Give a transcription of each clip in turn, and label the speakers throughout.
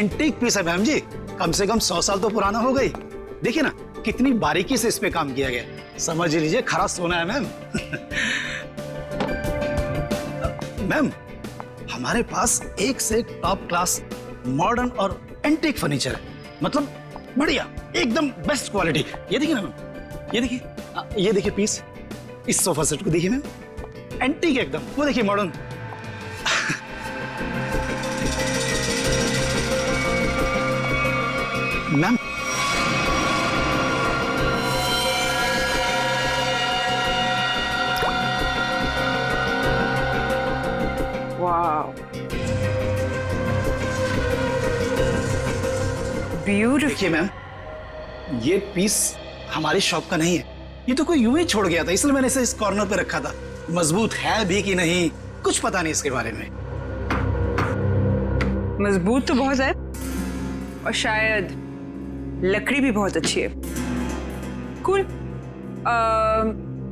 Speaker 1: Antique piece है ma'am जी, कम से कम 100 साल तो पुराना हो गई। देखिए ना कितनी बारीकी से इस पे काम किया गया, समझ लीजिए खरा सोना है मैम। मैम हमारे पास एक से एक टॉप क्लास मॉडर्न और एंटीक फर्नीचर है, मतलब बढ़िया एकदम बेस्ट क्वालिटी। ये देखिए ना मैम, ये देखिए पीस, इस सोफा सेट को देखिए मैम, एंटीक एकदम, वो देखिए मॉडर्न। मैम
Speaker 2: वाव, ब्यूटीफुल।
Speaker 1: देखिए मैम, ये पीस हमारी शॉप का नहीं है, ये तो कोई यूं ही छोड़ गया था, इसलिए मैंने इसे इस कॉर्नर पे रखा था। मजबूत है भी कि नहीं कुछ पता नहीं इसके बारे में।
Speaker 2: मजबूत तो बहुत है और शायद लकड़ी भी बहुत अच्छी है। कूल।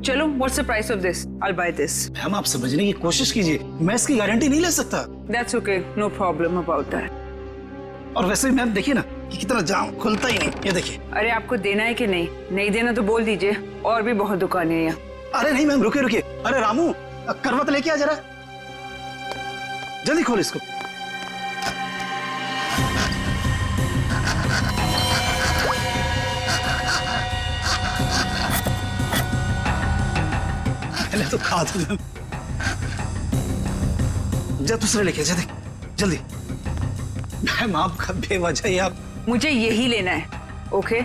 Speaker 2: चलो, what's the price of this? I buy this.
Speaker 1: Ma'am आप समझने की कोशिश कीजिए, मैं इसकी गारंटी नहीं ले सकता।
Speaker 2: That's okay, no problem about that.
Speaker 1: और वैसे मैम देखिए ना कि कितना जाम खुलता ही नहीं, ये देखिए।
Speaker 2: अरे आपको देना है कि नहीं? नहीं देना तो बोल दीजिए, और भी बहुत दुकानें हैं यहाँ।
Speaker 1: अरे नहीं मैम, रुकिए रुकिए, अरे रामू करवत लेके आ जरा, जल्दी खोल इसको। पहले तो खा दो मैम, जा दूसरे लेके जा, देख जल्दी। मैम आपका बेवजह ही आप।
Speaker 2: मुझे यही लेना है, ओके?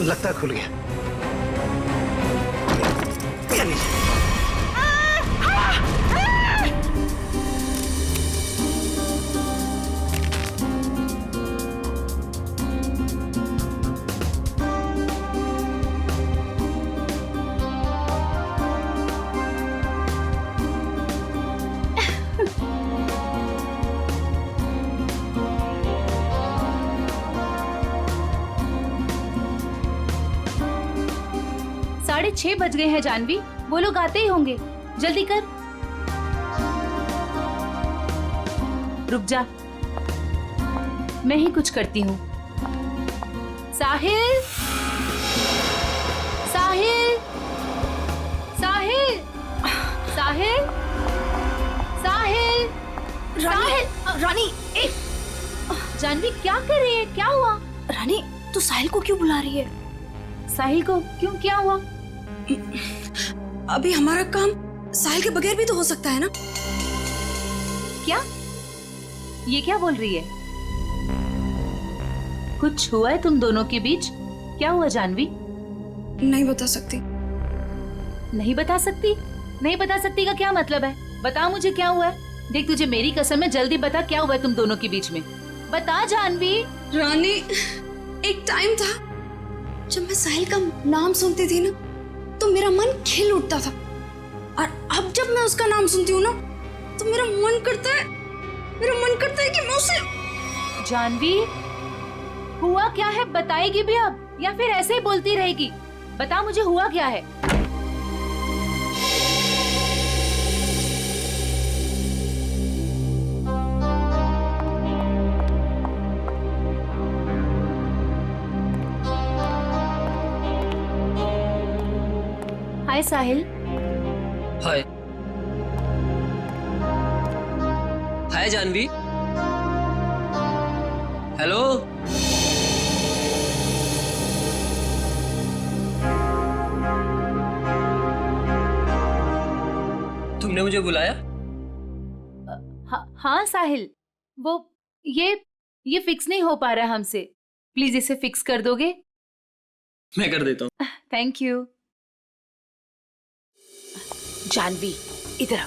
Speaker 1: लगता है खुल गया। ये लीजिए।
Speaker 3: साढ़े 6 बज गए हैं जानवी, वो लोग आते ही होंगे, जल्दी कर। रुक जा, मैं ही कुछ करती हूँ। साहिल, साहिल, साहिल, साहिल, साहिल, साहिल।
Speaker 4: रानी, एक
Speaker 3: जानवी क्या कर रही है, क्या हुआ?
Speaker 4: रानी, तू साहिल को क्यों बुला रही है?
Speaker 3: साहिल को क्यों, क्या हुआ?
Speaker 4: अभी हमारा काम साहिल के बगैर भी तो हो सकता है ना?
Speaker 3: क्या? ये क्या बोल रही है? कुछ हुआ है तुम दोनों के बीच? क्या हुआ जानवी?
Speaker 4: नहीं बता सकती।
Speaker 3: नहीं बता सकती? नहीं बता सकती का क्या मतलब है? बता मुझे क्या हुआ है। देख तुझे मेरी कसम है, जल्दी बता क्या हुआ है तुम दोनों के बीच में। बता जानवी।
Speaker 4: रानी, एक टाइम था जब मैं साहिल का नाम सुनती थी ना तो मेरा मन खिल उठता था, और अब जब मैं उसका नाम सुनती हूँ ना तो मेरा मन करता है कि मैं उसे।
Speaker 3: जानवी, हुआ क्या है? बताएगी भी अब या फिर ऐसे ही बोलती रहेगी? बता मुझे हुआ क्या है। हाय साहिल।
Speaker 5: हाय। हाय जानवी। हेलो। तुमने मुझे बुलाया?
Speaker 3: हाँ साहिल, वो ये फिक्स नहीं हो पा रहा हमसे, प्लीज इसे फिक्स कर दोगे?
Speaker 5: मैं कर देता हूँ।
Speaker 3: Thank you.
Speaker 4: जानवी, इधर आ।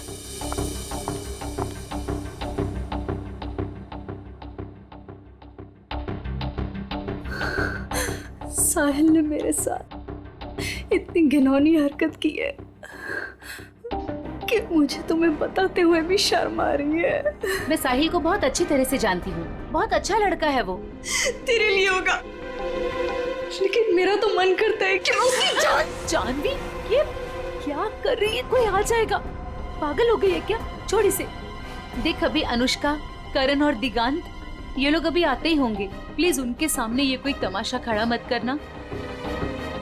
Speaker 4: साहिल ने मेरे साथ इतनी घिनौनी हरकत की है कि मुझे तुम्हें बताते हुए भी शर्म आ रही है।
Speaker 3: मैं साहिल को बहुत अच्छी तरह से जानती हूँ, बहुत अच्छा लड़का है वो।
Speaker 4: तेरे लिए होगा, लेकिन मेरा तो मन करता है कि मैं उसकी जान।
Speaker 3: जानवी, ये क्या कर रही है? कोई आ जाएगा। पागल हो गई है क्या? छोड़ इसे। देख, अभी अनुष्का, करण और दिगांत ये लोग अभी आते ही होंगे। प्लीज उनके सामने ये कोई तमाशा खड़ा मत करना।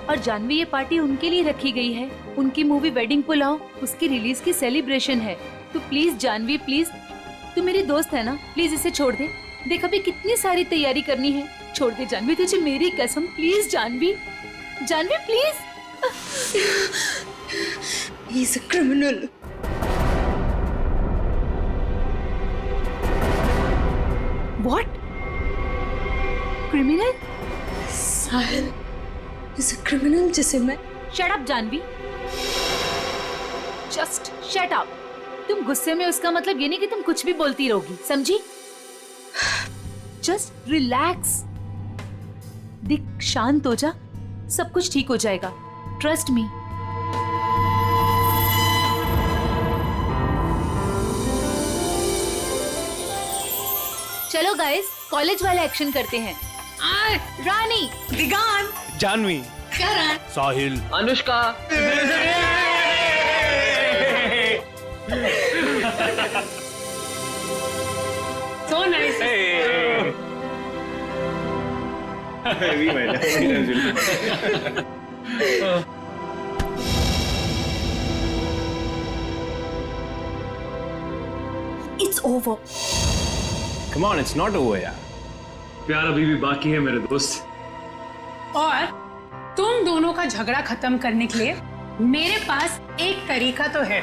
Speaker 3: और जानवी, ये पार्टी उनके लिए रखी गई है। उनकी मूवी वेडिंग पुलाव, उसकी रिलीज की सेलिब्रेशन है। तो प्लीज जानवी, प्लीज, तू मेरी दोस्त है ना, प्लीज इसे छोड़ दे। देख, अभी कितनी सारी तैयारी करनी है। छोड़ दे जानवी, तुझे मेरी कसम। Please Janvi, Janvi please.
Speaker 4: He is a criminal.
Speaker 3: What? Criminal?
Speaker 4: Sahil is a criminal जिसे मैं।
Speaker 3: Shut up, Janvi. Just shut up. तुम गुस्से में, उसका मतलब ये नहीं कि तुम कुछ भी बोलती रहोगी, समझी? Just relax. दिख, शांत हो जा, सब कुछ ठीक हो जाएगा। Trust me. चलो गाइस, कॉलेज वाला एक्शन करते हैं। रानी,
Speaker 2: दिगान,
Speaker 6: जानवी,
Speaker 4: करण,
Speaker 6: साहिल,
Speaker 5: Anushka.
Speaker 2: so nice.
Speaker 4: it's over.
Speaker 6: come on, it's not over यार।
Speaker 7: प्यार अभी भी बाकी है मेरे दोस्त।
Speaker 2: और तुम दोनों का झगड़ा खत्म करने के लिए मेरे पास एक तरीका तो है,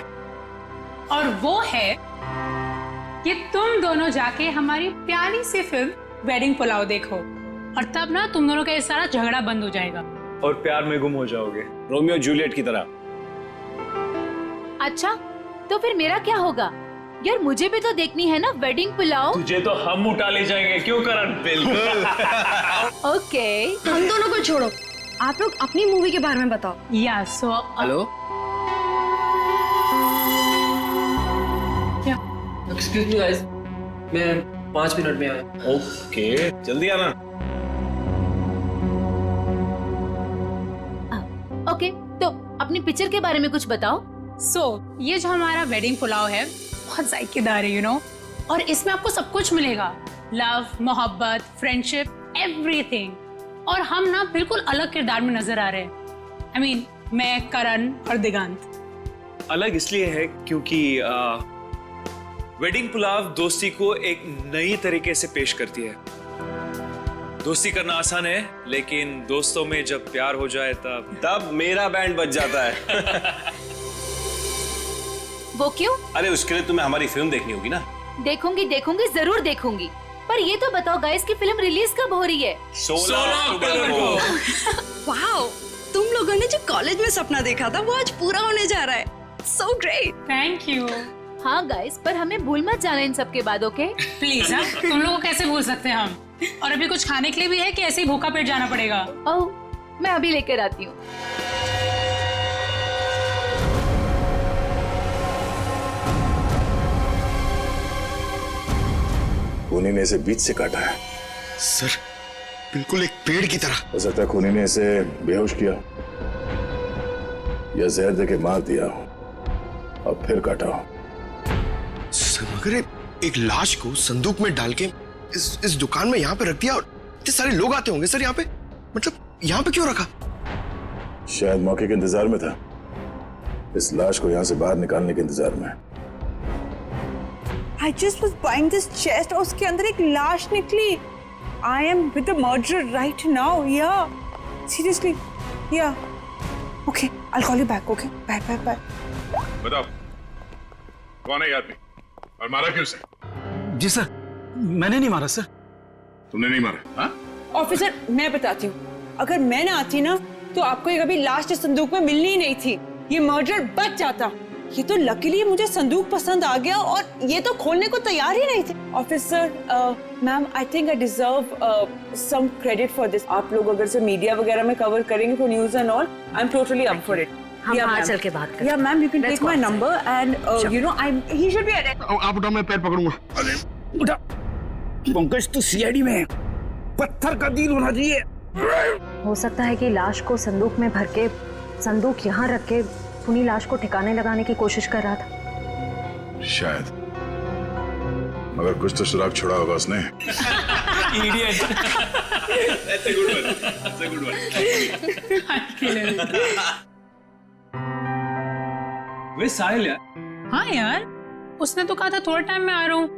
Speaker 2: और वो है कि तुम दोनों जाके हमारी प्यारी सी फिल्म वेडिंग पुलाव देखो, और तब ना तुम दोनों का ये सारा झगड़ा बंद हो जाएगा।
Speaker 7: और प्यार में गुम हो जाओगे,
Speaker 6: रोमियो जूलियट की तरह।
Speaker 3: अच्छा, तो फिर मेरा क्या होगा? यार, मुझे भी तो देखनी है ना वेडिंग पुलाव।
Speaker 7: तुझे तो हम उठा ले जाएंगे, क्यों करण? बिल्कुल।
Speaker 3: ओके।
Speaker 4: हम दोनों को छोड़ो, आप लोग अपनी मूवी के बारे में बताओ।
Speaker 2: या so
Speaker 5: hello, excuse me guys, मैं 5 मिनट में आया।
Speaker 6: ओके, जल्दी आना।
Speaker 3: ओके, तो अपनी पिक्चर के बारे में कुछ बताओ।
Speaker 2: ये जो हमारा वेडिंग पुलाव है बहुत जायकेदार है, यू नो, और इसमें आपको सब कुछ मिलेगा। लव, मोहब्बत, फ्रेंडशिप, एवरीथिंग। और हम ना बिल्कुल अलग किरदार में नजर आ रहे हैं। I mean, मैं, करण और दिगांत।
Speaker 7: अलग इसलिए है क्योंकि वेडिंग पुलाव दोस्ती को एक नई तरीके से पेश करती है। दोस्ती करना आसान है, लेकिन दोस्तों में जब प्यार हो जाए तब
Speaker 6: मेरा बैंड बज जाता है।
Speaker 3: वो क्यों?
Speaker 6: अरे उसके लिए तुम्हें हमारी फिल्म देखनी होगी ना।
Speaker 3: देखूंगी, जरूर देखूंगी। पर ये तो बताओ गाइस कि फिल्म रिलीज कब हो रही है?
Speaker 6: 16 अक्टूबर को।
Speaker 4: वाओ, तुम लोगों ने जो कॉलेज में सपना देखा था वो आज पूरा होने जा रहा है। So great.
Speaker 2: Thank you.
Speaker 3: हाँ गाइस, पर हमें भूल मत जाना इन सब के बाद, ओके?
Speaker 2: प्लीज, हाँ, तुम लोगों को कैसे भूल सकते हैं हम? और अभी कुछ खाने के लिए भी है कि ऐसे ही भूखा पेट जाना पड़ेगा?
Speaker 3: ओह, मैं अभी लेकर आती हूँ।
Speaker 8: खूनी ने इसे बीच से काटा है।
Speaker 9: सर, बिल्कुल एक पेड़ की तरह।
Speaker 8: हो सकता है खूनी ने इसे बेहोश किया या जहर देके मार दिया हो और फिर काटा हो।
Speaker 9: सर, मगर एक लाश को संदूक में डाल के इस दुकान में यहाँ पे रख दिया, और इतने सारे लोग आते होंगे सर यहाँ पे, मतलब यहाँ पे क्यों रखा?
Speaker 8: शायद मौके के इंतजार में था, इस लाश को यहाँ से बाहर निकालने के इंतजार में।
Speaker 10: I just was buying this chest और उसके अंदर एक लाश निकली। I am with the murderer right now. Yeah, seriously. Yeah. Okay, I'll call you back. Okay, bye, bye, bye.
Speaker 8: बताओ, कौन है ये आदमी और मारा क्यों उसे?
Speaker 1: जी सर, मैंने नहीं मारा सर।
Speaker 8: तुमने नहीं मारा? हाँ?
Speaker 10: ऑफिसर, मैं बताती हूँ। अगर मैं ना आती ना, तो आपको ये कभी लाश इस संदूक में मिलनी ही नहीं थी। ये मर्डर बच जाता। ये तो लकीली मुझे संदूक पसंद आ गया, और ये तो खोलने को तैयार ही नहीं थे। Officer, ma'am, I think I deserve some credit for this. आप लोग अगर से मीडिया वगैरह में कवर करेंगे for news and all, I am totally up for it.
Speaker 11: हम बाहर चल के बात करें।
Speaker 10: या ma'am, you can take my number and you know I he should be arrested.
Speaker 9: आप उठाओ, मैं पैर पकड़ूंगा।
Speaker 1: अरे उठा। पंकज तो सीआईडी में है, पत्थर का दिल होना चाहिए।
Speaker 11: हो सकता है कि लाश को संदूक में भर के संदूक यहाँ रख के खूनी लाश को ठिकाने लगाने की कोशिश कर रहा था।
Speaker 8: शायद, मगर कुछ तो सुराग छोड़ा होगा उसने।
Speaker 7: वे साहिल यार।
Speaker 2: हाँ यार, उसने तो कहा था थोड़ा टाइम में आ रहा हूँ,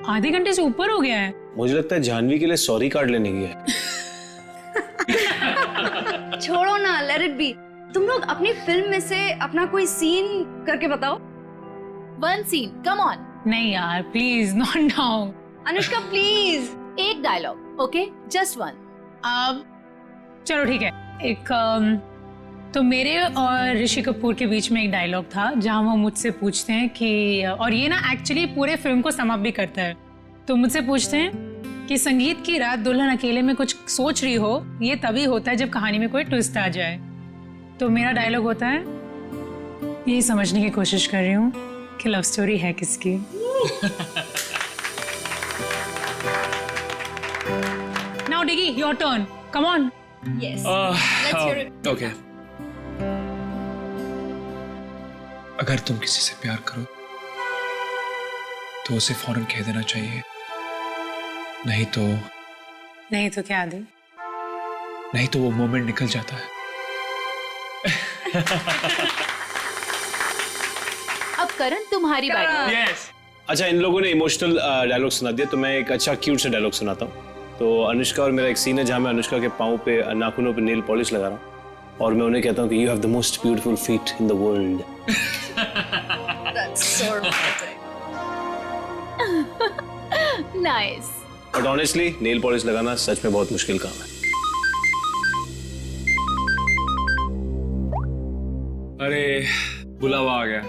Speaker 2: आधे घंटे से ऊपर हो गया है।
Speaker 6: मुझे लगता है जानवी के लिए सॉरी कार्ड लेने गया है।
Speaker 4: छोड़ो ना, लेट इट बी। तुम लोग अपनी फिल्म में से अपना कोई सीन करके बताओ।
Speaker 3: One scene, come on.
Speaker 2: नहीं यार please, not now.
Speaker 4: Anushka please.
Speaker 3: एक डायलॉग, ओके, जस्ट वन।
Speaker 2: अब चलो ठीक है, एक तो मेरे और ऋषि कपूर के बीच में एक डायलॉग था जहां वो मुझसे पूछते हैं कि, और ये ना एक्चुअली पूरे फिल्म को सम अप भी करता है, तो मुझसे पूछते हैं कि संगीत की रात दुल्हन अकेले में कुछ सोच रही हो, ये तभी होता है जब कहानी में कोई ट्विस्ट आ जाए। तो मेरा डायलॉग होता है, यही समझने की कोशिश कर रही हूँ कि लव स्टोरी है किसकी। Now Diggy, your turn, come on.
Speaker 4: Yes, let's hear it.
Speaker 7: Okay, अगर तुम किसी से प्यार करो तो उसे फौरन कह देना चाहिए, नहीं तो
Speaker 2: क्या दे?
Speaker 7: नहीं तो वो मोमेंट निकल जाता है।
Speaker 3: अब करण तुम्हारी बारी।
Speaker 7: यस।
Speaker 6: अच्छा, इन लोगों ने इमोशनल डायलॉग सुना दिया, तो मैं एक अच्छा क्यूट सा डायलॉग सुनाता हूँ। तो अनुष्का और मेरा एक सीन है जहाँ मैं अनुष्का के पाँव पे, नाखूनों पे नेल पॉलिश लगा रहा हूँ और मैं उन्हें कहता हूँ कि you have the most beautiful feet in the world.
Speaker 4: That's so romantic.
Speaker 3: Nice.
Speaker 6: But honestly nail polish लगाना सच में बहुत मुश्किल काम है।
Speaker 7: अरे बुलावा आ गया।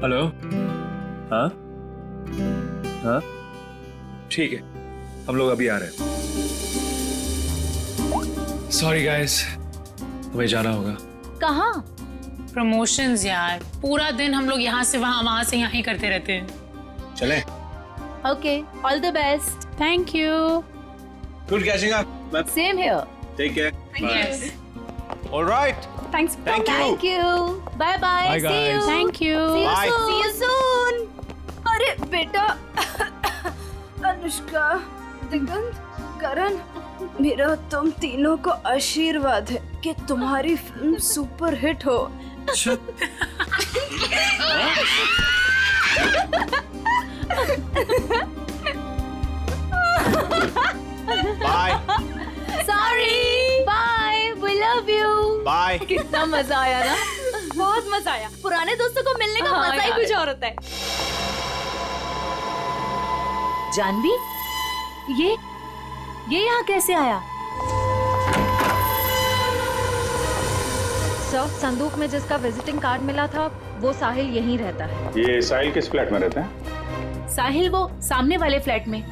Speaker 7: हेलो। हाँ हाँ ठीक है, हम लोग अभी आ रहे हैं। सॉरी गाइस, हमें जाना होगा।
Speaker 3: कहाँ?
Speaker 2: प्रमोशंस यार, पूरा दिन हम लोग यहाँ से वहाँ, वहाँ से यहाँ ही करते रहते हैं।
Speaker 6: चलें?
Speaker 3: Okay, all the best.
Speaker 2: Thank you.
Speaker 6: Good catching up.
Speaker 3: Same here.
Speaker 6: Take care.
Speaker 2: Yes.
Speaker 6: Alright.
Speaker 2: Thanks.
Speaker 6: Thank you.
Speaker 3: Thank you. Bye bye.
Speaker 7: Bye,
Speaker 3: see you.
Speaker 7: guys.
Speaker 2: Thank you.
Speaker 6: Bye.
Speaker 4: See you soon. अरे बेटा, अनुष्का, दिगंत, करण, मेरा तुम तीनों को आशीर्वाद है कि तुम्हारी फिल्म सुपर हिट हो।
Speaker 6: Bye
Speaker 3: sorry. Bye. We love you.
Speaker 6: Bye.
Speaker 3: कितना मजा आया ना।
Speaker 4: बहुत मजा आया। पुराने दोस्तों को मिलने का
Speaker 3: हाँ
Speaker 4: मजा ही
Speaker 3: यार।
Speaker 4: कुछ और होता है।
Speaker 3: जानवी, ये यहाँ कैसे आया?
Speaker 11: सर, संदूक में जिसका विजिटिंग कार्ड मिला था वो साहिल यहीं रहता है।
Speaker 8: ये साहिल किस फ्लैट में रहते हैं?
Speaker 3: साहिल वो सामने वाले फ्लैट में।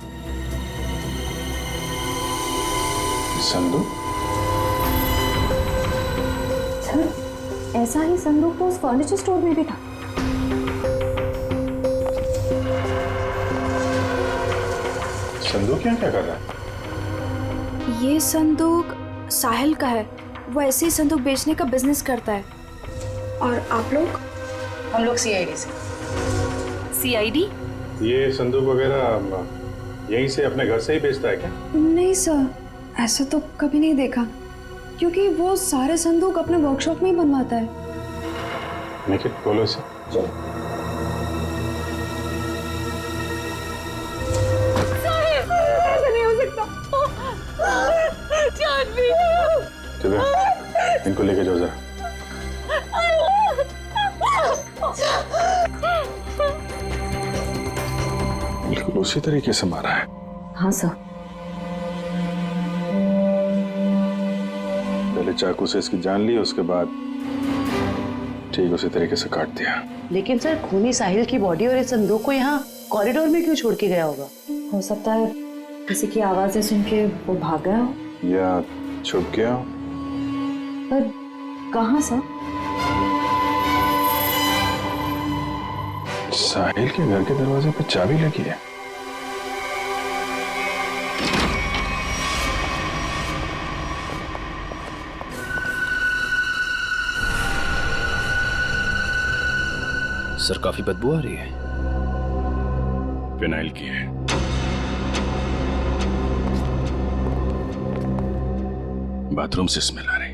Speaker 8: संदूक?
Speaker 11: सर, ऐसा ही संदूक तो उस फर्नीचर स्टोर में भी था।
Speaker 8: संदूक यहाँ क्या कर रहा है?
Speaker 4: ये संदूक साहिल का है। वो ऐसे ही संदूक बेचने का बिजनेस करता है। और आप लोग?
Speaker 2: हम लोग CID से।
Speaker 3: CID?
Speaker 8: ये संदूक वगैरह यहीं से अपने घर से ही बेचता है क्या?
Speaker 4: नहीं सर, ऐसा तो कभी नहीं देखा, क्योंकि वो सारे संदूक अपने वर्कशॉप में ही बनवाता है।
Speaker 8: मेक इट, बोलो इसे।
Speaker 4: नहीं हो सकता। जानवी,
Speaker 8: चलो इनको लेके जाओ जरा। बिल्कुल उसी तरीके से मारा है।
Speaker 11: हाँ सर।
Speaker 8: पहले चाकू से इसकी जान ली, उसके बाद ठीक उसी तरीके से काट दिया।
Speaker 12: लेकिन सर, खूनी साहिल की बॉडी और इस संदूक को यहाँ कॉरिडोर में क्यों छोड़ के गया होगा?
Speaker 11: हो सकता है किसी की आवाजें सुन के वो भाग गया हो,
Speaker 8: या छुप गया हो।
Speaker 11: पर कहाँ सर?
Speaker 8: साहिल के घर के दरवाजे पर चाबी लगी है।
Speaker 6: सर काफी बदबू आ रही है।
Speaker 8: फिनाइल की है। बाथरूम से स्मेल आ रही।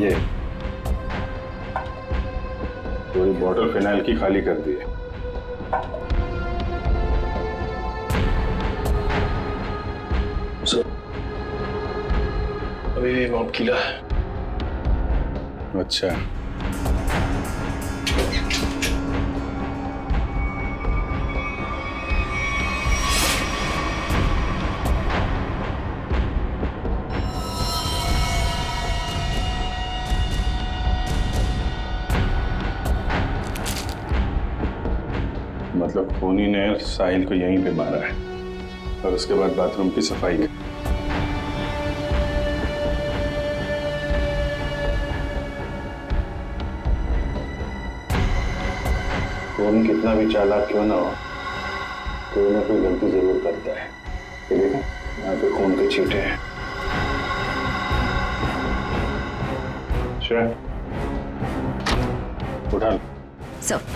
Speaker 8: ये पूरी बॉटल फिनाइल की खाली कर दी है।
Speaker 6: अभी माउथ गीला है।
Speaker 8: अच्छा, मतलब खूनी ने साहिल को यहीं पे मारा है और उसके बाद बाथरूम की सफाई की। खून कितना भी चालाक क्यों ना हो, कोई ना कोई गलती जरूर करता है। ये देखो, यहाँ पे खून के छींटे हैं। श्रेया, उठा लो।
Speaker 3: सर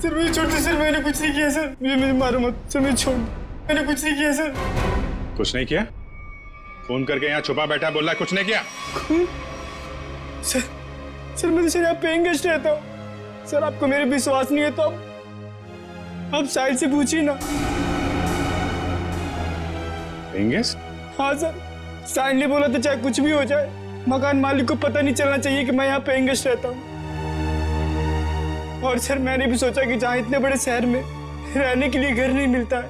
Speaker 9: सर मुझे छोड़ दो सर, मैंने कुछ नहीं किया सर, मुझे मारो मत सर, मुझे छोड़, मैंने कुछ नहीं किया सर।
Speaker 8: कुछ नहीं किया? फोन करके यहाँ छुपा बैठा बोल रहा कुछ नहीं किया?
Speaker 9: सर मैं तो सर यहाँ पेइंग गेस्ट रहता हूँ सर, आपको मेरे विश्वास नहीं है तो आप साहिल से पूछिए ना।
Speaker 8: Paying guest?
Speaker 9: हाँ सर, साहिल ने बोला था चाहे कुछ भी हो जाए मकान मालिक को पता नहीं चलना चाहिए कि मैं यहाँ पेइंग गेस्ट रहता हूँ। और सर मैंने भी सोचा कि जहाँ इतने बड़े शहर में रहने के लिए घर नहीं मिलता है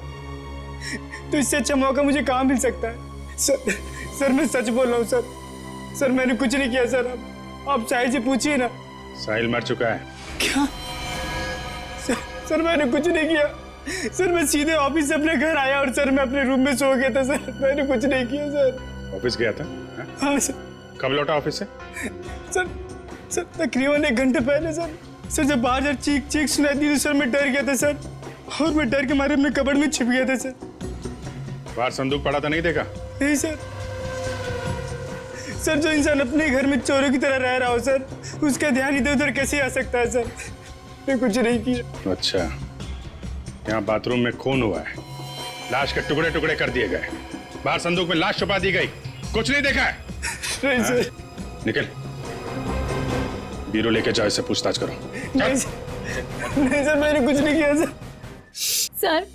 Speaker 9: तो इससे अच्छा मौका मुझे कहाँ मिल सकता है। सर मैं सच बोल रहा हूँ सर मैंने कुछ नहीं किया सर, आप साहिल से पूछिए ना।
Speaker 8: साहिल मर चुका है।
Speaker 9: क्या? सर मैंने कुछ नहीं किया सर, मैं सीधे ऑफिस से अपने घर आया और सर मैं अपने रूम में सो गया था सर, मैंने कुछ नहीं किया सर।
Speaker 8: ऑफिस गया था?
Speaker 9: हाँ सर।
Speaker 8: कब लौटा ऑफिस से?
Speaker 9: सर तकरीबन 1 घंटे पहले सर जब बाहर जब चीख सुनाई दी तो सर मैं डर गया था सर, और मैं डर के मारे अपने कबर्ड में छिप गया था सर।
Speaker 8: बाहर संदूक पड़ा था, नहीं देखा?
Speaker 9: नहीं सर जो इंसान अपने घर में चोरों की तरह रह रहा हो सर, उसका ध्यान इधर उधर कैसे आ सकता है सर, मैं कुछ नहीं किया।
Speaker 8: अच्छा, यहाँ बाथरूम में खून हुआ है, लाश के टुकड़े टुकड़े कर दिए गए, बाहर संदूक में लाश छुपा दी गई, कुछ नहीं देखा है?
Speaker 9: नहीं सर।
Speaker 8: निकल, बीरो लेके जाओ, इससे पूछताछ करो।
Speaker 9: नहीं सर मैंने कुछ नहीं किया सर।
Speaker 3: सर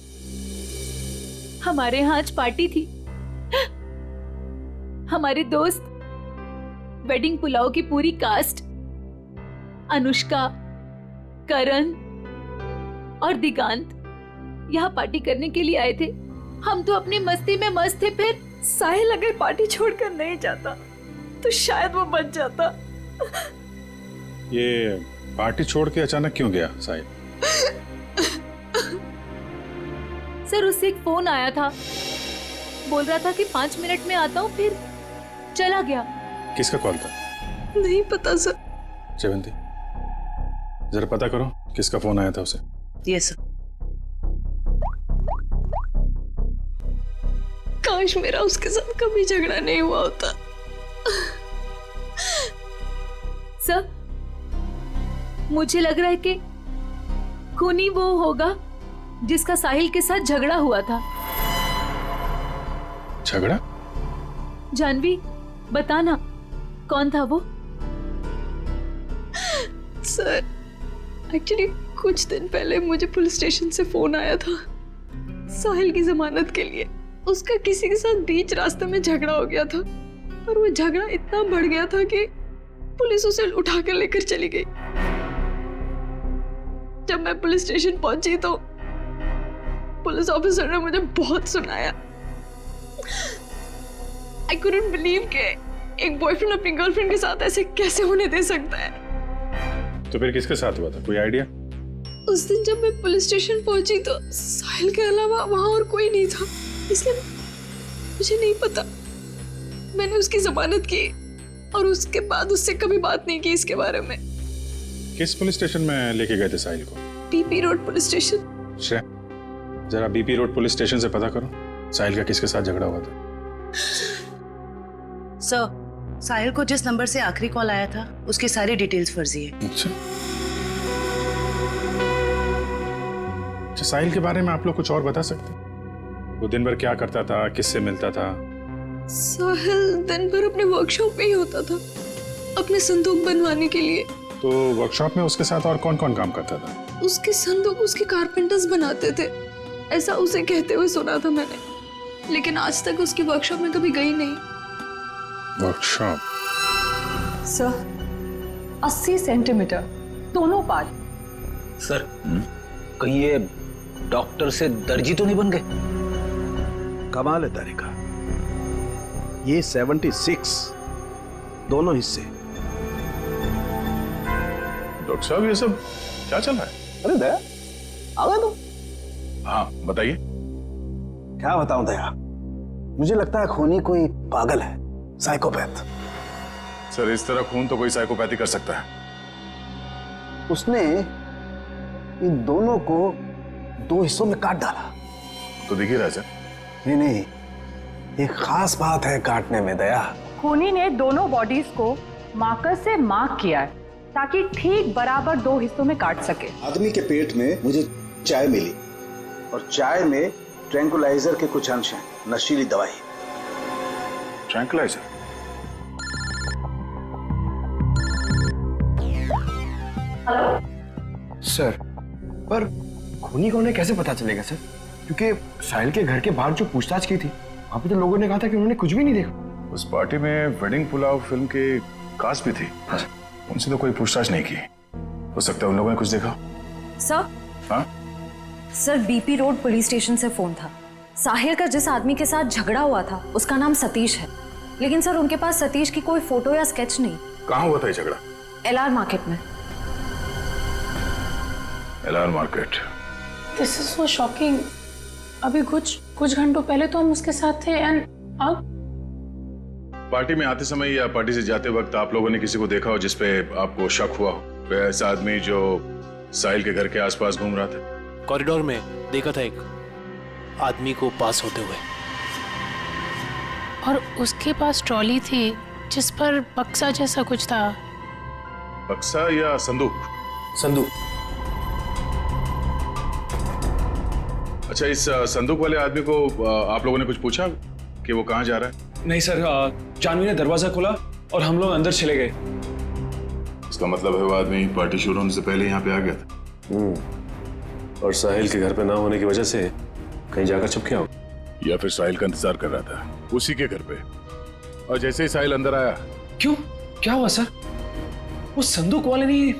Speaker 3: हमारे यहाँ आज पार्टी थी, हमारे दोस्त वेडिंग पुलाव की पूरी कास्ट, अनुष्का, करण और दिगांत यहाँ पार्टी करने के लिए आए थे। हम तो अपनी मस्ती में मस्त थे, फिर साहिल अगर पार्टी छोड़कर नहीं जाता तो शायद वो बच जाता।
Speaker 8: ये पार्टी छोड़ के अचानक क्यों गया साहिल?
Speaker 3: सर उससे एक फोन आया था, बोल रहा था कि 5 मिनट में आता हूँ, फिर चला गया।
Speaker 8: किसका कॉल था?
Speaker 4: नहीं पता सर।
Speaker 8: जयवंती जरा पता करो किसका फोन आया था उसे।
Speaker 12: Yes sir.
Speaker 4: काश मेरा उसके साथ कभी झगड़ा नहीं हुआ होता।
Speaker 3: सर मुझे लग रहा है कि खूनी वो होगा जिसका साहिल के साथ झगड़ा हुआ था।
Speaker 8: झगड़ा?
Speaker 3: जानवी बता ना, कौन था वो?
Speaker 4: सर, एक्चुअली कुछ दिन पहले मुझे पुलिस स्टेशन से फोन आया था साहिल की जमानत के लिए। उसका किसी के साथ बीच रास्ते में झगड़ा हो गया था और वो झगड़ा इतना बढ़ गया था कि पुलिस उसे उठा कर लेकर चली गई। जब मैं पुलिस स्टेशन पहुंची तो पुलिस ऑफिसर ने मुझे बहुत सुनाया। आई कुडंट बिलीव कि एक बॉयफ्रेंड अपनी गर्लफ्रेंड के साथ ऐसे कैसे होने दे सकता है।
Speaker 8: तो फिर किसके साथ हुआ था, कोई आइडिया?
Speaker 4: उस दिन जब मैं पुलिस स्टेशन पहुंची तो साहिल के अलावा वहां और कोई नहीं था, इसलिए मुझे नहीं पता। मैंने उसकी जमानत की और उसके बाद उससे कभी बात नहीं की इसके बारे में।
Speaker 8: किस पुलिस स्टेशन में लेके गए थे साहिल को?
Speaker 4: BP road police station.
Speaker 8: Shreya, जरा बीपी रोड पुलिस स्टेशन से पता करो साहिल का किसके साथ झगड़ा हुआ था।
Speaker 12: सर, साहिल को जिस नंबर से आखिरी कॉल आया था उसकी सारी डिटेल्स फर्जी है।
Speaker 8: अच्छा, साहिल के बारे में आप लोग कुछ और बता सकते हैं? वो दिन भर क्या करता था, किससे मिलता था?
Speaker 4: साहिल दिन भर अपने वर्कशॉप में ही होता था अपने संदूक बनवाने के लिए।
Speaker 8: तो वर्कशॉप में उसके साथ और कौन कौन काम करता था?
Speaker 4: उसके संदूक उसके कारपेंटर्स बनाते थे, ऐसा उसे कहते हुए सुना था मैंने, लेकिन आज तक उसकी वर्कशॉप में कभी गई नहीं।
Speaker 8: वर्कशॉप?
Speaker 11: सर 80 सेंटीमीटर दोनों पार्ट।
Speaker 1: सर, कहीं ये डॉक्टर से दर्जी तो नहीं बन गए?
Speaker 13: कमाल है तारिका, ये 76 दोनों हिस्से।
Speaker 8: डॉक्टर साहब, ये सब क्या चल रहा है?
Speaker 13: अरे दया, आ गए तुम?
Speaker 8: हाँ बताइए।
Speaker 13: क्या बताऊं दया, मुझे लगता है खूनी कोई पागल है, साइकोपैथ।
Speaker 8: सर, इस तरह खून तो कोई साइकोपैथी कर सकता है।
Speaker 13: उसने इन दोनों को 2 हिस्सों में काट डाला।
Speaker 8: तो दिख ही रहा है सर।
Speaker 13: नहीं नहीं, एक खास बात है काटने में दया।
Speaker 11: खूनी ने दोनों बॉडीज को मार्कर से मार्क किया है ताकि ठीक बराबर 2 हिस्सों में काट सके।
Speaker 13: आदमी के पेट में मुझे चाय मिली और चाय में ट्रैंकुलाइजर के कुछ अंश हैं, नशीली दवाई।
Speaker 8: ट्रैंकुलाइजर?
Speaker 9: सर, पर खूनी कौन है कैसे पता चलेगा सर? क्योंकि साहिल के घर के बाहर जो पूछताछ की थी वहां पे तो लोगों ने कहा था कि उन्होंने कुछ भी नहीं देखा।
Speaker 8: उस पार्टी में वेडिंग पुलाव फिल्म के कास्ट भी थी, उनसे तो कोई पूछताछ नहीं की। हो सकता है उन लोगों ने कुछ देखा।
Speaker 11: सर?
Speaker 8: हाँ
Speaker 11: sir, BP road police station से फोन था। साहिल का जिस आदमी के साथ झगड़ा हुआ था उसका नाम सतीश है, लेकिन सर उनके पास सतीश की कोई फोटो या स्केच नहीं।
Speaker 8: कहाँ हुआ था ये झगड़ा?
Speaker 11: LR मार्केट में।
Speaker 8: LR market?
Speaker 2: This is so shocking. अभी कुछ घंटों पहले तो हम उसके साथ थे एंड अब
Speaker 8: पार्टी में आते समय या पार्टी से जाते वक्त आप लोगों ने किसी को देखा हो जिसपे आपको शक हुआ हो? वह ऐसा आदमी जो साहिल के घर के आसपास घूम रहा था?
Speaker 5: कॉरिडोर में देखा था एक आदमी को पास होते हुए,
Speaker 2: और उसके पास ट्रॉली थी जिस पर बक्सा जैसा कुछ था।
Speaker 8: बक्सा या संदूक?
Speaker 5: संदूक।
Speaker 8: अच्छा, इस संदूक वाले आदमी को आप लोगों ने कुछ पूछा कि वो कहाँ जा रहा है?
Speaker 7: नहीं सर, जानवी ने दरवाजा खोला और हम लोग अंदर चले गए।
Speaker 8: इसका मतलब है वो आदमी पार्टी शुरू होने से पहले यहाँ पे आ गया था।
Speaker 6: और साहिल के घर पे ना होने की वजह से कहीं जाकर छुप गया हो,
Speaker 8: या फिर साहिल का इंतजार कर रहा था उसी के घर पे, और जैसे ही साहिल अंदर आया।
Speaker 7: क्यों, क्या हुआ सर? वो संदूक वाले ने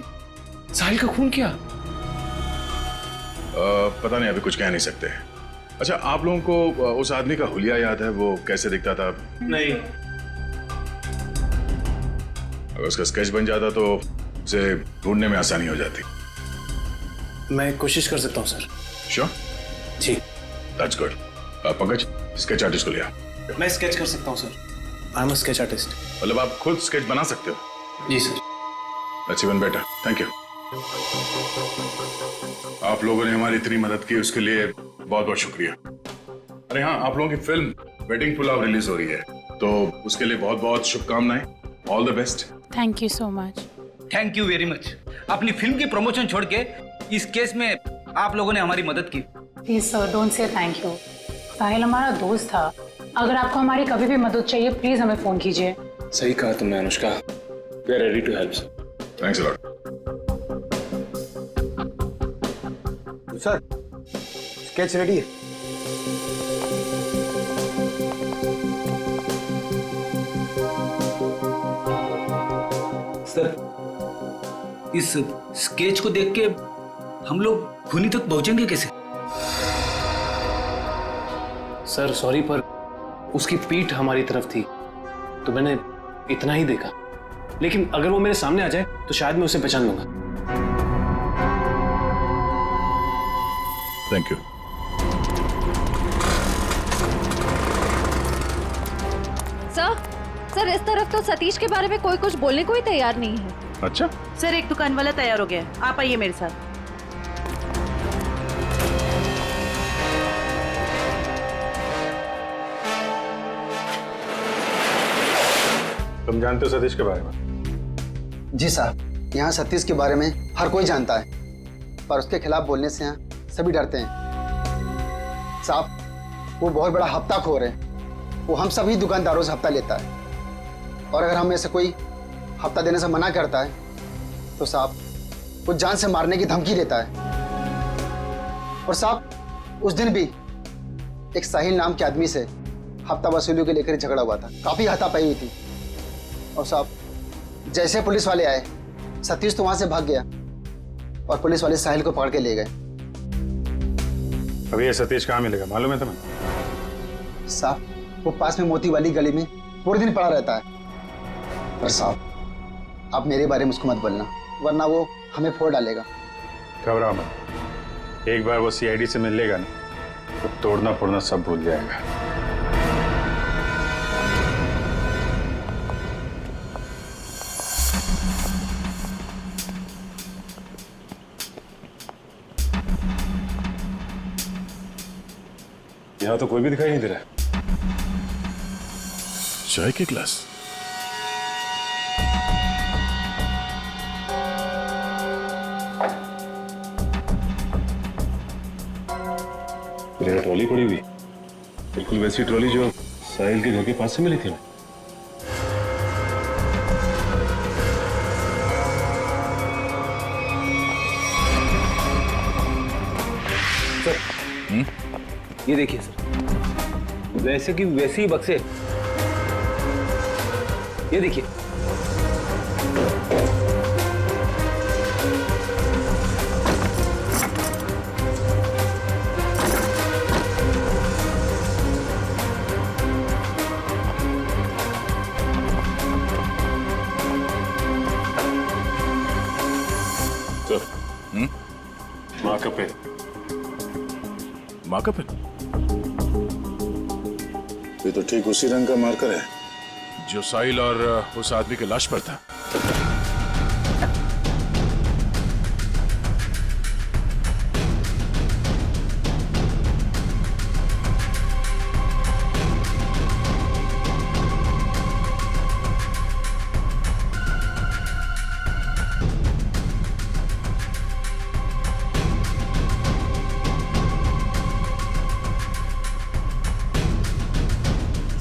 Speaker 7: साहिल का खून किया?
Speaker 8: पता नहीं, अभी कुछ कह नहीं सकते। अच्छा, आप लोगों को उस आदमी का हुलिया याद है? वो कैसे दिखता था?
Speaker 7: नहीं।
Speaker 8: अगर उसका स्केच बन जाता तो उसे ढूंढने में आसानी हो जाती।
Speaker 5: मैं कोशिश कर सकता हूँ सर।
Speaker 8: श्योर?
Speaker 5: जी।
Speaker 8: That's good. Pankaj, sketch artist को लिया।
Speaker 5: मैं स्केच कर सकता हूँ sir, I am a sketch artist.
Speaker 8: मतलब आप खुद स्केच बना सकते हो?
Speaker 5: जी sir.
Speaker 8: That's even better, thank you. आप लोगों ने हमारी इतनी मदद की उसके लिए बहुत बहुत शुक्रिया। अरे हाँ, आप लोगों की फिल्म वेडिंग पुलाव रिलीज हो रही है, तो उसके लिए बहुत बहुत शुभकामनाएं। All the best.
Speaker 2: Thank you so much.
Speaker 1: Thank you very much. अपनी फिल्म की प्रमोशन छोड़ के इस केस में आप लोगों ने हमारी मदद की।
Speaker 2: Please sir, don't say thank you. Sahil हमारा दोस्त था, अगर आपको हमारी कभी भी मदद चाहिए प्लीज हमें फोन कीजिए।
Speaker 6: सही कहा तुमने Anushka, we are ready to help sir.
Speaker 8: Thanks a lot.
Speaker 9: Sir sketch ready है।
Speaker 1: सर इस स्केच को देख के हम लोग खूनी तक पहुंचेंगे कैसे?
Speaker 6: सर सॉरी, पर उसकी पीठ हमारी तरफ थी तो मैंने इतना ही देखा, लेकिन अगर वो मेरे सामने आ जाए तो शायद मैं उसे पहचान लूंगा।
Speaker 8: Thank you.
Speaker 11: सर इस तरफ तो सतीश के बारे में कोई कुछ बोलने को ही तैयार नहीं है।
Speaker 8: अच्छा,
Speaker 12: सर एक दुकान वाला तैयार हो गया है, आप आइए मेरे साथ।
Speaker 8: तुम जानते हो सतीश के बारे में?
Speaker 9: जी साहब, यहाँ सतीश के बारे में हर कोई जानता है, पर उसके खिलाफ बोलने से यहाँ सभी डरते हैं। साहब वो बहुत बड़ा हफ्ताखोर है, वो हम सभी दुकानदारों से हफ्ता लेता है, और अगर हमें से कोई हफ्ता देने से मना करता है तो साहब वो जान से मारने की धमकी देता है। और साहब उस दिन भी एक साहिल नाम के आदमी से हफ्ता वसूली को लेकर झगड़ा हुआ था, काफी हाथापाई हुई थी। और साहब जैसे पुलिस वाले आए, सतीश तो वहां से भाग गया और पुलिस वाले साहिल को पकड़ के ले गए।
Speaker 8: अभी ये सतीश कहाँ मिलेगा मालूम है तुम्हें?
Speaker 9: साहब वो पास में मोती वाली गली में पूरे दिन पड़ा रहता है। पर साहब आप मेरे बारे में उसको मत बोलना, वरना वो हमें फोड़ डालेगा।
Speaker 8: घबराओ मत, एक बार वो सीआईडी से मिल लेगा ना तो तोड़ना फोड़ना सब भूल जाएगा। यहाँ तो कोई भी दिखाई नहीं दे रहा है। चाय के ग्लास। मेरा ट्रॉली पड़ी हुई, बिल्कुल वैसी ट्रॉली जो साहिल के घर के पास से मिली थी।
Speaker 1: सर ये देखिए सर, वैसे की वैसी ही बक्से, ये देखिए।
Speaker 8: मार्कअप है, मार्कअप है। ये तो ठीक उसी रंग का मार्कर है जो साहिल और उस आदमी के लाश पर था।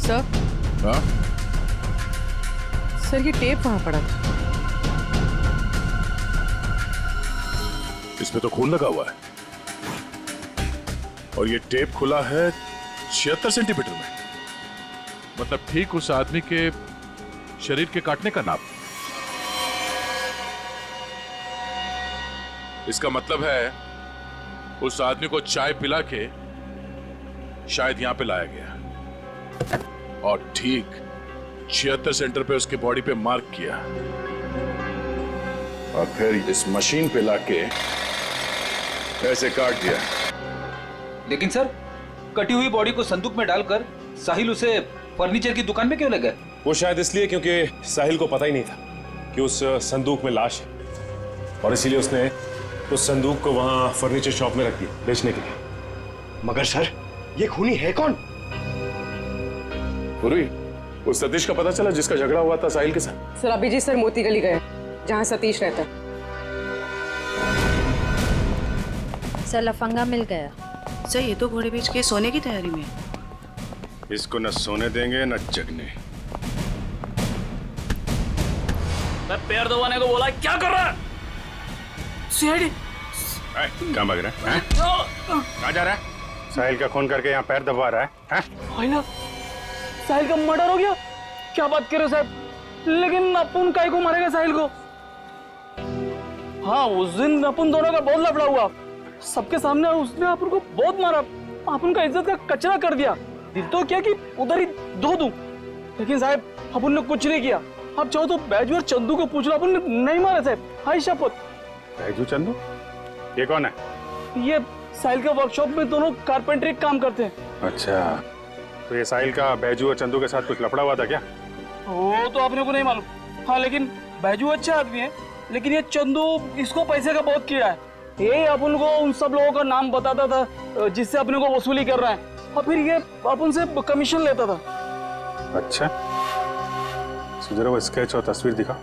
Speaker 12: सर
Speaker 8: हाँ?
Speaker 12: सर ये टेप वहां पड़ा था।
Speaker 8: इसमें तो खून लगा हुआ है और ये टेप खुला है 76 सेंटीमीटर में, मतलब ठीक उस आदमी के शरीर के काटने का नाप। इसका मतलब है उस आदमी को चाय पिला के शायद यहां पे लाया गया और ठीक 76 सेंटर पे उसके बॉडी पे मार्क किया और फिर इस मशीन पे लाके ऐसे काट दिया।
Speaker 1: लेकिन सर कटी हुई बॉडी को संदूक में डालकर साहिल उसे फर्नीचर की दुकान में क्यों ले गए?
Speaker 6: वो शायद इसलिए क्योंकि साहिल को पता ही नहीं था कि उस संदूक में लाश है, और इसीलिए उसने उस संदूक को वहां फर्नीचर शॉप में रख दिया बेचने के लिए।
Speaker 9: मगर सर ये खूनी है कौन?
Speaker 8: पूरी उस सतीश का पता चला जिसका झगड़ा हुआ था साहिल के साथ?
Speaker 12: सर अभी जी सर मोती गली गए जहाँ सतीश रहता है।
Speaker 11: सर लफंगा मिल गया।
Speaker 12: सर ये तो घोड़े बेच के सोने की तैयारी में है।
Speaker 8: इसको न सोने देंगे न जगने।
Speaker 5: मैं पैर दबाने को बोला, क्या कर रहा है? सीआईडी।
Speaker 8: कहाँ भाग रहा है? कहाँ जा रहा है? साहिल का खून करके यहाँ पैर दबा रहा है?
Speaker 9: भाईला, साहिल का मर्डर हो गया? क्या बात कर रहे हो साहब? लेकिन अपन काहे को मारेगा साहिल को? हाँ, उस दिन अपन दोनों का बहुत लफड़ा हुआ, सबके सामने उसने अपन को बहुत मारा, अपन का इज्जत का कचरा कर दिया। दिल तो क्या कि उधर ही धो दूं, लेकिन साहब अपन ने कुछ नहीं किया। आप चाहो तो बैजू और चंदू को पूछ लो, अपन ने नहीं मारा साहब, हाय शपथ।
Speaker 8: बैजू चंदू? ये कौन है?
Speaker 9: ये साहिल का वर्कशॉप में दोनों कारपेंटरी काम करते हैं।
Speaker 8: अच्छा, तो ये साहिल का बैजू और चंदू के साथ कुछ लफड़ा हुआ था क्या?
Speaker 9: वो तो आपने को नहीं मालूम। हाँ, लेकिन बैजू अच्छा आदमी है, लेकिन ये चंदू इसको पैसे का बहुत किया है। ये अपन को उन सब लोगों का नाम बताता था जिससे अपने को वसूली कर रहा है, और फिर ये अपन से कमीशन लेता था।
Speaker 8: अच्छा, जरा वो स्केच और तस्वीर दिखा।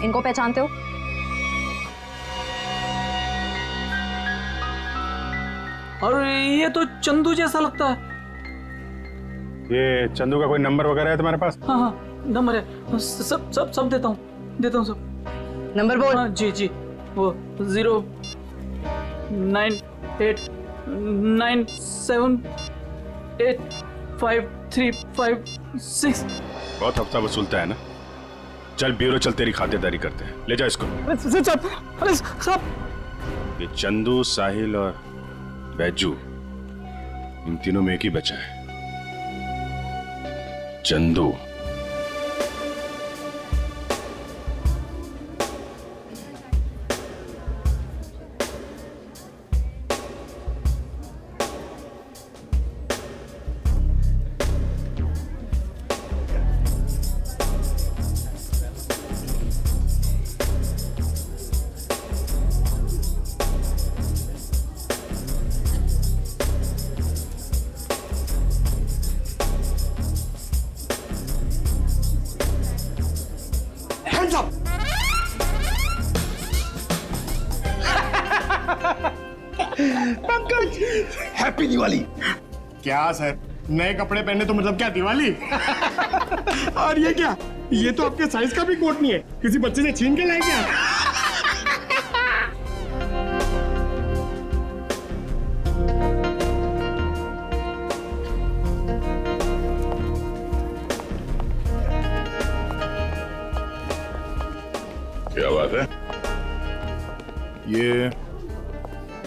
Speaker 11: इनको पहचानते हो?
Speaker 9: और ये तो चंदू जैसा लगता है।
Speaker 8: ये चंदू का कोई नंबर वगैरह है तुम्हारे पास?
Speaker 9: हाँ हाँ, नंबर है, सब देता हूँ सब।
Speaker 12: नंबर बोल।
Speaker 9: हाँ जी जी, वो 09897853556।
Speaker 8: बहुत हफ्ता वसूलता है ना। चल ब्यूरो चल, तेरी खातिरदारी करते हैं। ले जा इसको।
Speaker 9: अरे साहब,
Speaker 8: ये चंदू, साहिल और बैजू, इन तीनों में एक ही बचा है, चंदू।
Speaker 1: हैप्पी दिवाली।
Speaker 9: क्या सर, नए कपड़े पहने तो मतलब क्या दिवाली? और ये क्या, ये तो आपके साइज का भी कोट नहीं है, किसी बच्चे से छीन के लाए क्या?
Speaker 8: क्या बात है? ये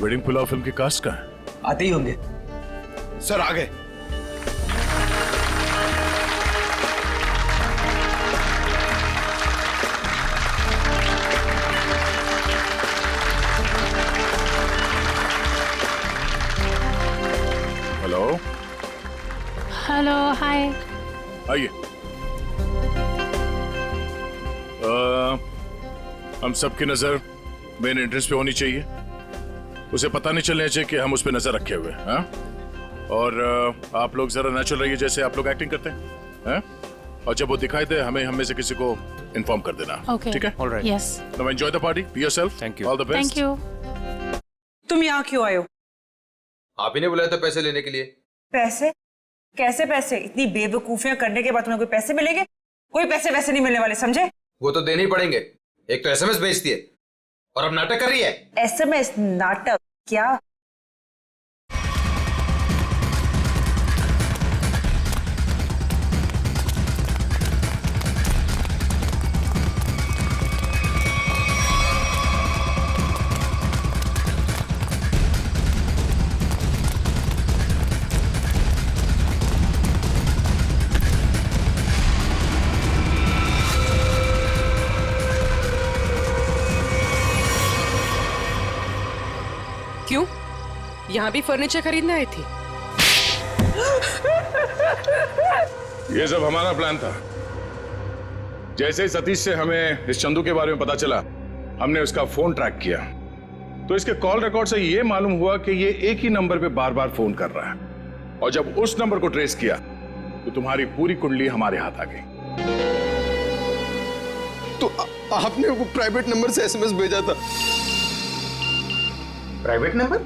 Speaker 8: वेडिंग पुलाव फिल्म की कास्ट का है?
Speaker 1: आते ही होंगे
Speaker 13: सर। आ गए।
Speaker 8: हेलो।
Speaker 2: हेलो, हाय।
Speaker 8: आइए। हम सबकी नजर मेन एंट्रेंस पे होनी चाहिए। उसे पता नहीं चलना चाहिए कि हम उस पर नजर रखे हुए हैं। और आप लोग जरा नेचुरल रहिए, जैसे आप लोग एक्टिंग करते हैं। और जब वो दिखाई दे, हमें में से किसी को इन्फॉर्म कर देना।
Speaker 2: Okay.
Speaker 8: ठीक है?
Speaker 2: Alright. Yes.
Speaker 8: Now enjoy the party. Be yourself.
Speaker 6: Thank you.
Speaker 8: All the best.
Speaker 2: Thank you.
Speaker 10: तुम यहाँ क्यों आए हो?
Speaker 14: आप ही ने बुलाया था पैसे लेने के लिए।
Speaker 10: पैसे? कैसे पैसे? इतनी बेवकूफियां करने के बाद तुम्हें कोई पैसे मिलेंगे? कोई पैसे वैसे नहीं मिलने वाले, समझे?
Speaker 14: वो तो देने ही पड़ेंगे। एक तो एसएमएस भेजती है और अब नाटक कर रही है।
Speaker 10: एसएमएस नाटक? क्या?
Speaker 12: क्यों? यहाँ भी फर्नीचर खरीदने आई थी?
Speaker 8: ये सब हमारा प्लान था। जैसे ही सतीश से हमें इस चंदू के बारे में पता चला, हमने उसका फोन ट्रैक किया, तो इसके कॉल रिकॉर्ड से ये मालूम हुआ कि ये एक ही नंबर पे बार बार फोन कर रहा है। और जब उस नंबर को ट्रेस किया तो तुम्हारी पूरी कुंडली हमारे हाथ आ गई।
Speaker 14: तो आपने वो प्राइवेट नंबर से एसएमएस भेजा था?
Speaker 13: Private number?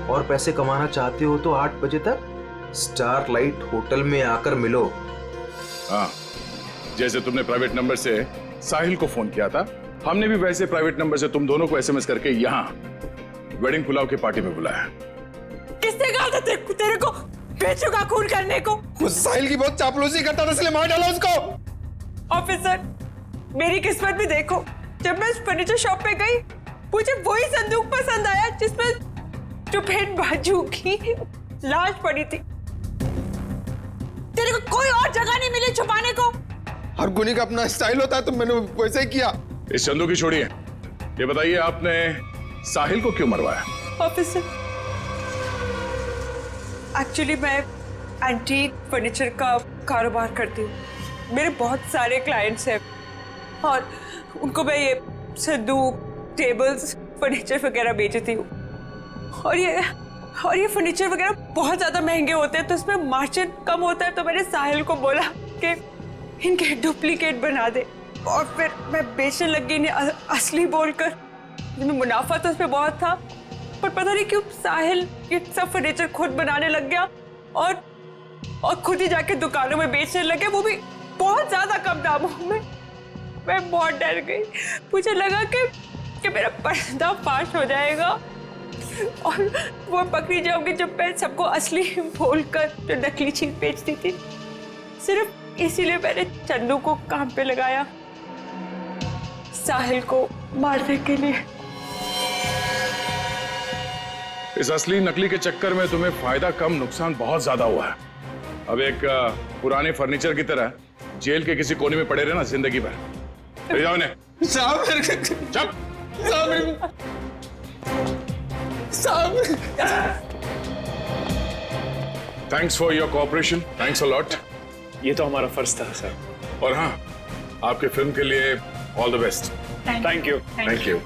Speaker 14: और पैसे कमाना चाहते हो तो 8 बजे तक स्टारलाइट होटल में आकर मिलो।
Speaker 8: हाँ, जैसे तुमने प्राइवेट नंबर से साहिल को फोन किया था, हमने भी वैसे प्राइवेट नंबर से तुम दोनों को एसएमएस करके यहाँ वेडिंग पुलाव की पार्टी में बुलाया।
Speaker 10: किसने कहा था तेरे को बेचू का खून करने को?
Speaker 14: वो साहिल की बहुत चापलूसी करता था, इसलिए मार डाला उसको।
Speaker 10: ऑफिसर, मेरी किस्मत भी देखो, जब मैं फर्नीचर शॉप पे गई मुझे वही संदूक पसंद आया जिसमें चुपेट बाजू की लाश पड़ी थी। तेरे को कोई और जगह नहीं मिली छुपाने को?
Speaker 14: हर गुनी का अपना स्टाइल होता है, तो मैंने वैसे ही किया।
Speaker 8: इस संदूक की छोड़िए, ये बताइए आपने साहिल को क्यों मरवाया?
Speaker 10: ऑफिसर, एक्चुअली मैं एंटीक फर्नीचर का कारोबार करती हूँ। मेरे बहुत सारे क्लाइंट्स हैं और उनको मैं ये संदूक, टेबल्स, फर्नीचर वगैरह बेचती हूँ। और ये फर्नीचर वगैरह बहुत ज़्यादा महंगे होते हैं, तो इसमें मार्जिन कम होता है। तो मैंने साहिल को बोला कि इनके डुप्लीकेट बना दे, और फिर मैं बेचने लगी इन्हें असली बोलकर। जिसमें मुनाफा तो उसमें बहुत था, पर पता नहीं क्यों साहिल ये सब फर्नीचर खुद बनाने लग गया और खुद ही जाके दुकानों में बेचने लगे, वो भी बहुत ज्यादा कम दामों में। मैं बहुत डर गई, मुझे लगा कि मेरा पर्दाफाश हो जाएगा और वो पकड़ी जाऊंगी जब मैं सबको असली बोलकर जो नकली चीज बेचती थी। सिर्फ इसीलिए मैंने चंदू को काम पे लगाया, साहिल को मारने के लिए।
Speaker 8: इस असली नकली के चक्कर में तुम्हें फायदा कम, नुकसान बहुत ज्यादा हुआ है। अब एक पुराने फर्नीचर की तरह जेल के किसी कोने में पड़े रहना जिंदगी भर। ले जाओ इन्हें। Thanks for your cooperation, thanks a lot.
Speaker 6: ये तो हमारा फर्ज था सर।
Speaker 8: और हाँ, आपके फिल्म के लिए all the best.
Speaker 6: Thank you.
Speaker 8: Thank you.